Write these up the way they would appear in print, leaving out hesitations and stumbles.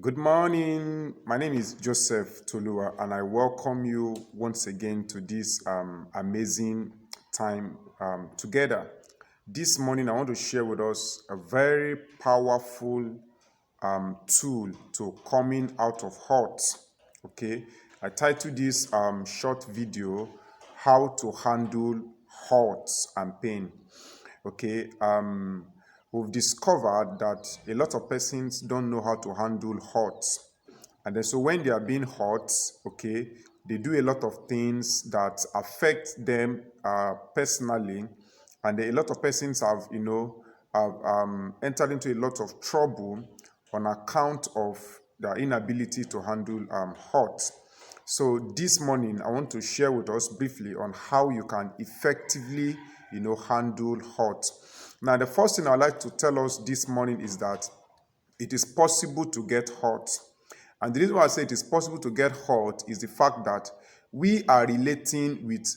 Good morning. My name is Joseph Tolua, and I welcome you once again to this amazing time together. This morning, I want to share with us a very powerful tool to coming out of hurt. Okay, I titled this short video, "How to Handle Hurt and Pain." Okay, we've discovered that a lot of persons don't know how to handle hurt, and then so when they are being hurt, okay, they do a lot of things that affect them personally, and a lot of persons have entered into a lot of trouble on account of their inability to handle hurt. So this morning, I want to share with us briefly on how you can effectively, handle hurt. Now, the first thing I'd like to tell us this morning is that it is possible to get hurt. And the reason why I say it is possible to get hurt is the fact that we are relating with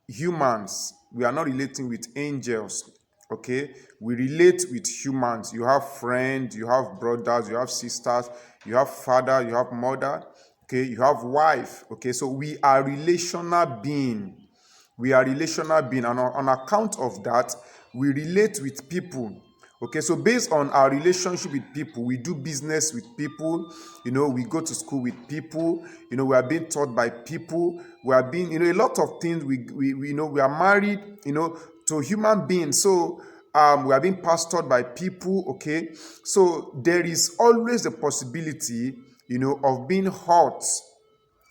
humans. We are not relating with angels. Okay? We relate with humans. You have friends, you have brothers, you have sisters, you have father, you have mother. Okay, you have wife. Okay, so we are relational being. We are relational being, and on account of that, we relate with people. Okay, so based on our relationship with people, we do business with people. We go to school with people. We are being taught by people. We are being, a lot of things. We are married, to human beings. So we are being pastored by people. Okay, so there is always a possibility of being hurt.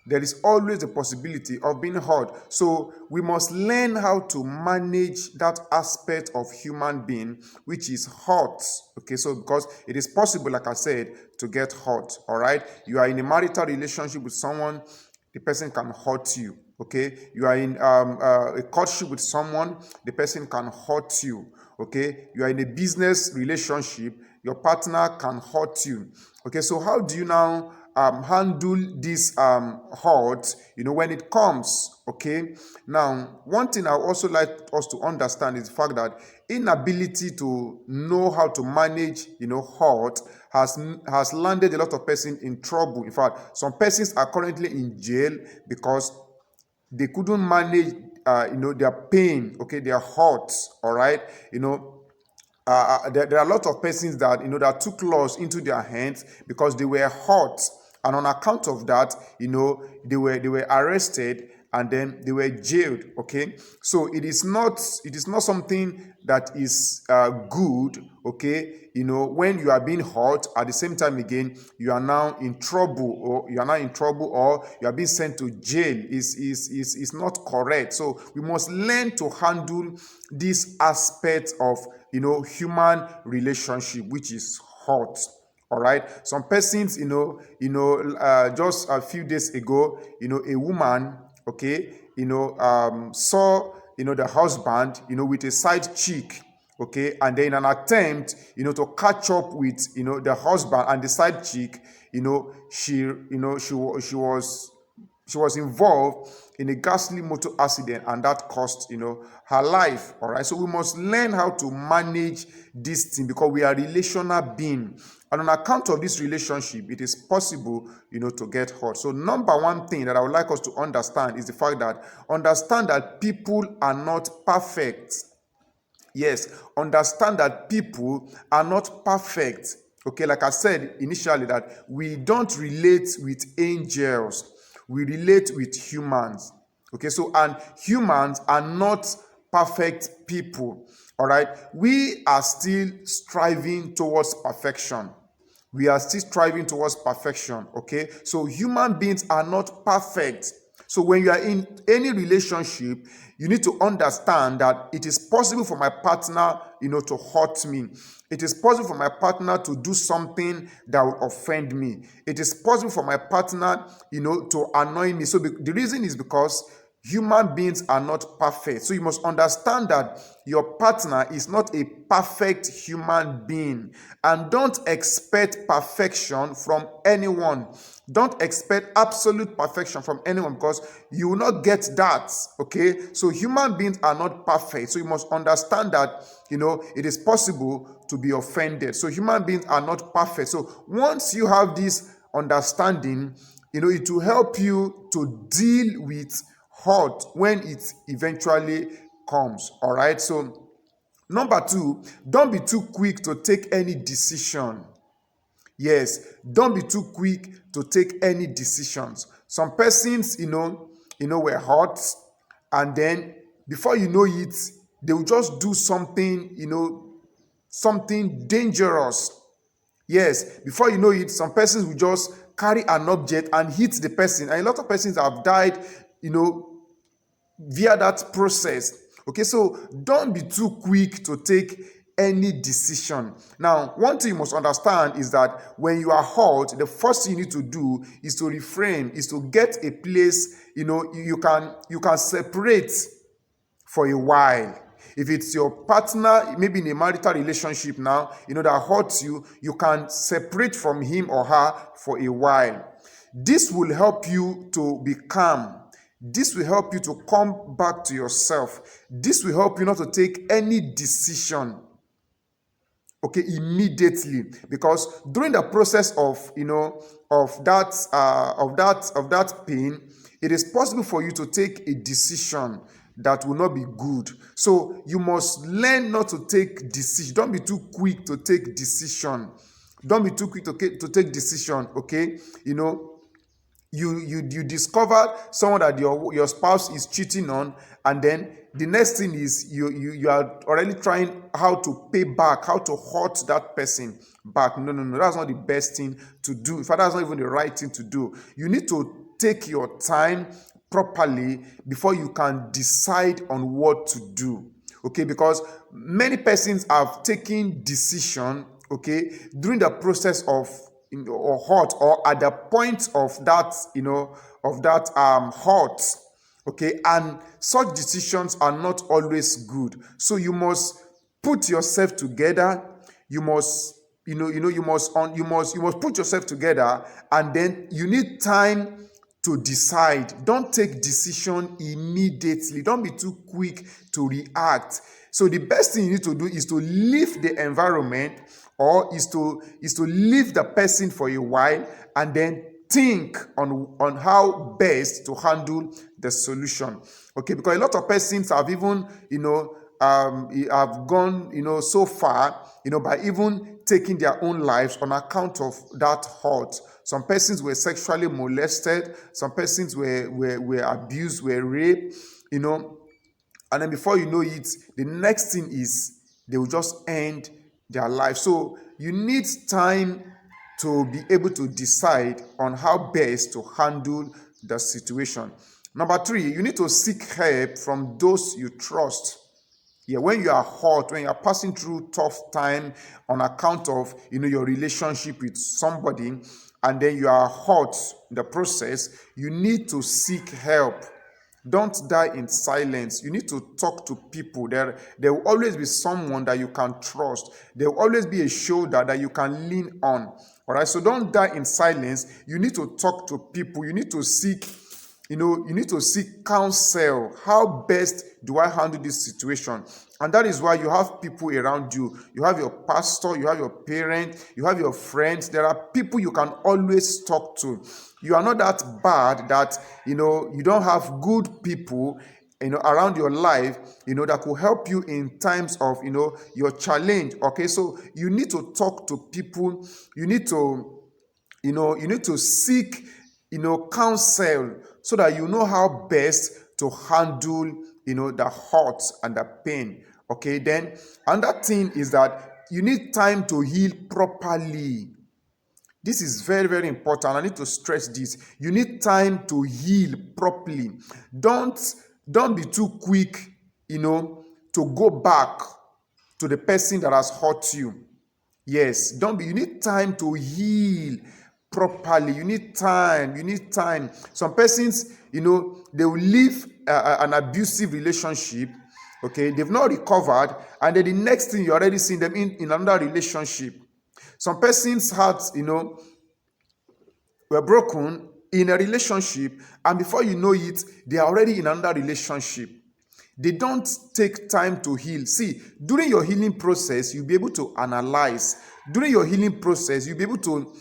There is always a possibility of being hurt. So we must learn how to manage that aspect of human being, which is hurt. Okay, so because it is possible, like I said, to get hurt. All right, you are in a marital relationship with someone, the person can hurt you. Okay, you are in a courtship with someone, the person can hurt you. Okay, you are in a business relationship, your partner can hurt you. Okay, so how do you now handle this hurt when it comes? Okay, now one thing I also like us to understand is the fact that inability to know how to manage hurt has landed a lot of persons in trouble. In fact, some persons are currently in jail because they couldn't manage their pain, okay, their hurt. All right, there are a lot of persons that took laws into their hands because they were hurt, and on account of that, they were arrested and then they were jailed. Okay, so it is not something that is good. Okay, when you are being hurt, at the same time again you are now in trouble, or you are being sent to jail. Is not correct. So we must learn to handle this aspect of human relationship, which is hurt. All right, some persons, just a few days ago, a woman, okay, saw the husband with a side chick. Okay, and then in an attempt to catch up with the husband and the side chick, she was involved in a ghastly motor accident, and that cost her life. All right, so we must learn how to manage this thing because we are relational being, and on account of this relationship, it is possible to get hurt. So number one thing that I would like us to understand is the fact that understand that people are not perfect. Yes, understand that people are not perfect. Okay, like I said initially, that we don't relate with angels, we relate with humans. Okay, so and humans are not perfect people. All right, we are still striving towards perfection. We are still striving towards perfection. Okay, so human beings are not perfect. So when you are in any relationship, you need to understand that it is possible for my partner to hurt me. It is possible for my partner to do something that will offend me. It is possible for my partner to annoy me. So the reason is because human beings are not perfect. So you must understand that your partner is not a perfect human being, and don't expect perfection from anyone. Don't expect absolute perfection from anyone, because you will not get that. Okay, so human beings are not perfect. So you must understand that it is possible to be offended. So human beings are not perfect. So once you have this understanding, it will help you to deal with hurt when it eventually comes. All right. So number 2, don't be too quick to take any decision. Yes, don't be too quick to take any decisions. Some persons, were hurt, and then before you know it, they will just do something, something dangerous. Yes, before you know it, some persons will just carry an object and hit the person. And a lot of persons have died, via that process. Okay, so don't be too quick to take any decision. Now, one thing you must understand is that when you are hurt, the first thing you need to do is to refrain, is to get a place, you can separate for a while. If it's your partner, maybe in a marital relationship now, that hurts you, you can separate from him or her for a while. This will help you to be calm. This will help you to come back to yourself. This will help you not to take any decision, okay, immediately, because during the process of that pain, it is possible for you to take a decision that will not be good. So you must learn not to take decision. Don't be too quick to take decision. Don't be too quick to take decision. Okay, you discovered someone that your spouse is cheating on, and then the next thing is you are already trying how to pay back, how to hurt that person back. No, that's not the best thing to do. In fact, that's not even the right thing to do. You need to take your time properly before you can decide on what to do. Okay, because many persons have taken decision, okay, during the process of or hurt, or at the point of that hurt, okay, and such decisions are not always good. So you must put yourself together. You must put yourself together, and then you need time to decide. Don't take decision immediately. Don't be too quick to react. So the best thing you need to do is to leave the environment, or is to leave the person for a while, and then think on how best to handle the solution. Okay, because a lot of persons have even have gone so far by even taking their own lives on account of that hurt. Some persons were sexually molested, some persons were abused, were raped, and then before you know it, the next thing is they will just end their life. So you need time to be able to decide on how best to handle the situation. Number 3, you need to seek help from those you trust. Yeah, when you are hurt, when you are passing through tough time on account of your relationship with somebody, and then you are hurt in the process, you need to seek help. Don't die in silence. You need to talk to people. There will always be someone that you can trust. There will always be a shoulder that you can lean on. All right. So don't die in silence. You need to talk to people. You need to seek counsel. How best do I handle this situation? And that is why you have people around you. You have your pastor, you have your parent, you have your friends. There are people you can always talk to. You are not that bad that, you don't have good people, around your life, that could help you in times of, your challenge. Okay, so you need to talk to people. You need to seek, counsel, so that you know how best to handle, the hurt and the pain. Okay, then another thing is that you need time to heal properly. This is very, very important. I need to stress this. You need time to heal properly. Don't be too quick, to go back to the person that has hurt you. Yes, you need time to heal properly. You need time. Some persons, they will leave an abusive relationship. Okay, they've not recovered, and then the next thing, you're already seeing them in another relationship. Some persons' hearts, were broken in a relationship, and before you know it, they are already in another relationship. They don't take time to heal. See, during your healing process, you'll be able to analyze. During your healing process, you'll be able to,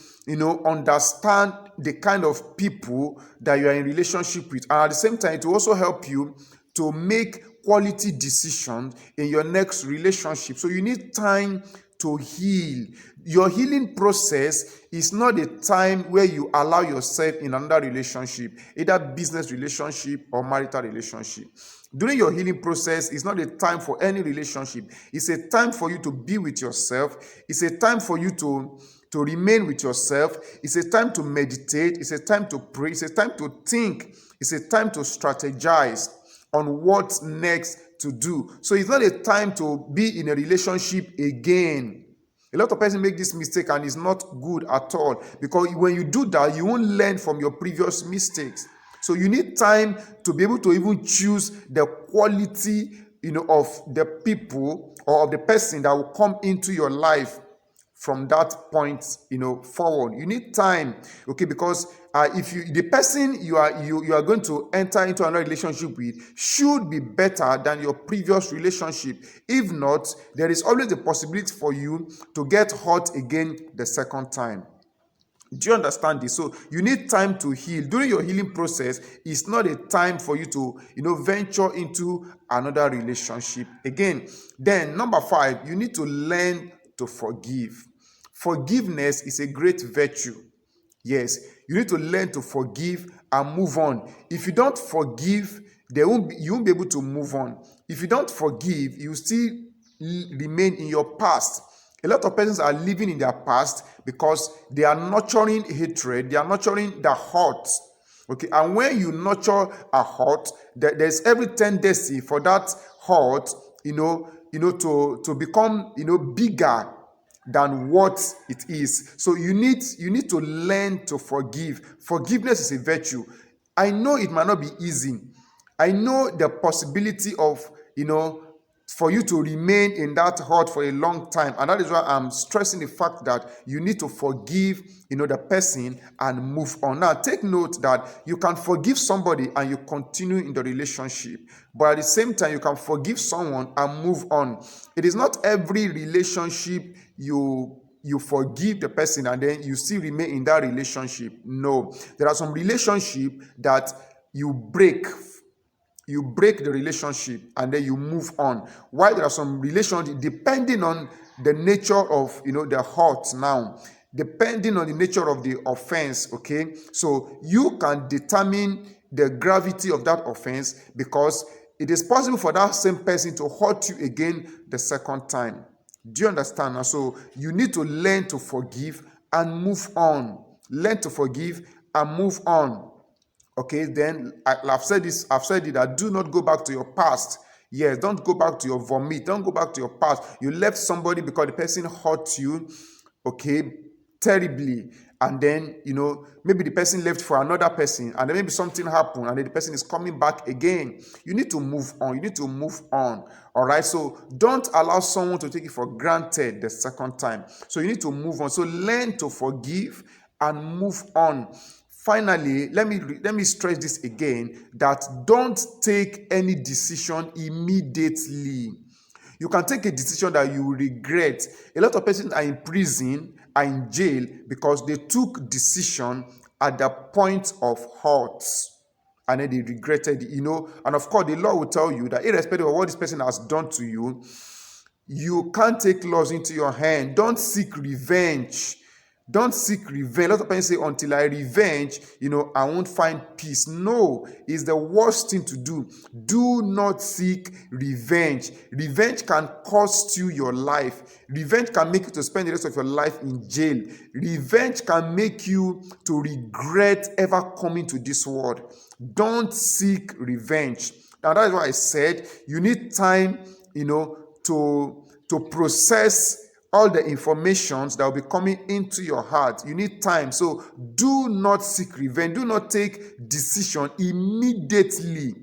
understand the kind of people that you are in relationship with. And at the same time, it will also help you to make quality decisions in your next relationship. So you need time to heal. Your healing process is not a time where you allow yourself in another relationship, either business relationship or marital relationship. During your healing process, it's not a time for any relationship. It's a time for you to be with yourself. It's a time for you to remain with yourself. It's a time to meditate. It's a time to pray. It's a time to think. It's a time to strategize on what's next to do. So it's not a time to be in a relationship again. A lot of people make this mistake and it's not good at all, because when you do that, you won't learn from your previous mistakes. So you need time to be able to even choose the quality, of the people or of the person that will come into your life from that point, forward. You need time, okay? Because if the person you are going to enter into another relationship with should be better than your previous relationship. If not, there is always the possibility for you to get hurt again the second time. Do you understand this? So you need time to heal. During your healing process, it's not a time for you to, venture into another relationship again. Then number 5, you need to learn to forgive. Forgiveness is a great virtue. Yes, you need to learn to forgive and move on. If you don't forgive, you won't be able to move on. If you don't forgive, you still remain in your past. A lot of persons are living in their past because they are nurturing hatred, they are nurturing the hurt. Okay, and when you nurture a hurt, there's every tendency for that hurt, to become, bigger than what it is. So you need to learn to forgive. Forgiveness is a virtue. I know it might not be easy. I know the possibility of, for you to remain in that hurt for a long time. And that is why I'm stressing the fact that you need to forgive, the person and move on. Now, take note that you can forgive somebody and you continue in the relationship. But at the same time, you can forgive someone and move on. It is not every relationship you forgive the person and then you still remain in that relationship. No. There are some relationships that you break the relationship and then you move on. While there are some relationships, depending on the nature of the hurt now, depending on the nature of the offense, okay, so you can determine the gravity of that offense, because it is possible for that same person to hurt you again the second time. Do you understand? And so you need to learn to forgive and move on. Learn to forgive and move on. Okay, then I've said it that do not go back to your past. Yes, don't go back to your vomit. Don't go back to your past. You left somebody because the person hurt you, okay, terribly. And then, maybe the person left for another person, and then maybe something happened, and then the person is coming back again. You need to move on. You need to move on. All right. So don't allow someone to take it for granted the second time. So you need to move on. So learn to forgive and move on. Finally, let me stress this again, that don't take any decision immediately. You can take a decision that you will regret. A lot of persons are in prison, are in jail, because they took decision at the point of hurt and then they regretted it, And of course, the law will tell you that irrespective of what this person has done to you, you can't take laws into your hand. Don't seek revenge. Don't seek revenge. A lot of people say, until I revenge, I won't find peace. No, it's the worst thing to do. Do not seek revenge. Revenge can cost you your life. Revenge can make you to spend the rest of your life in jail. Revenge can make you to regret ever coming to this world. Don't seek revenge. Now, that is why I said you need time, to process all the informations that will be coming into your heart. You need time. So do not seek revenge. Do not take decision immediately.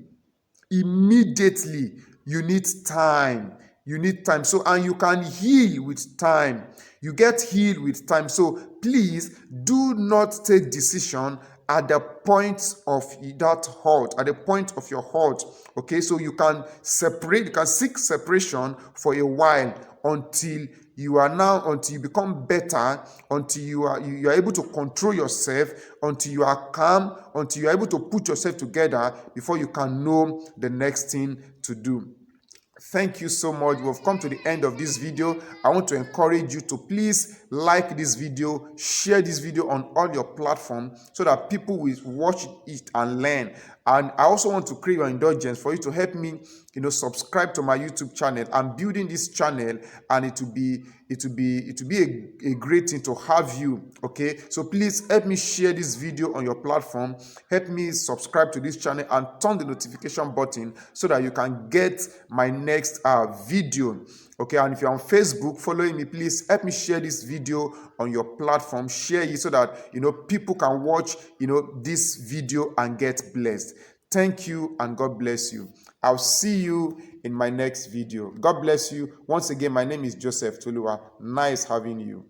Immediately. You need time. You need time. So, and you can heal with time. You get healed with time. So please do not take decision at the point of that hurt, at the point of your hurt. Okay, so you can seek separation for a while until you become better, until you are able to control yourself, until you are calm, until you are able to put yourself together before you can know the next thing to do. Thank you so much. We have come to the end of this video. I want to encourage you to please like this video, share this video on all your platforms so that people will watch it and learn. And I also want to crave your indulgence for you to help me, subscribe to my YouTube channel. I'm building this channel, and it will be a great thing to have you. Okay, so please help me share this video on your platform. Help me subscribe to this channel and turn the notification button so that you can get my next video. Okay, and if you're on Facebook following me, please help me share this video on your platform. Share it so that people can watch this video and get blessed. Thank you, and God bless you. I'll see you in my next video. God bless you. Once again, my name is Joseph Toluwa. Nice having you.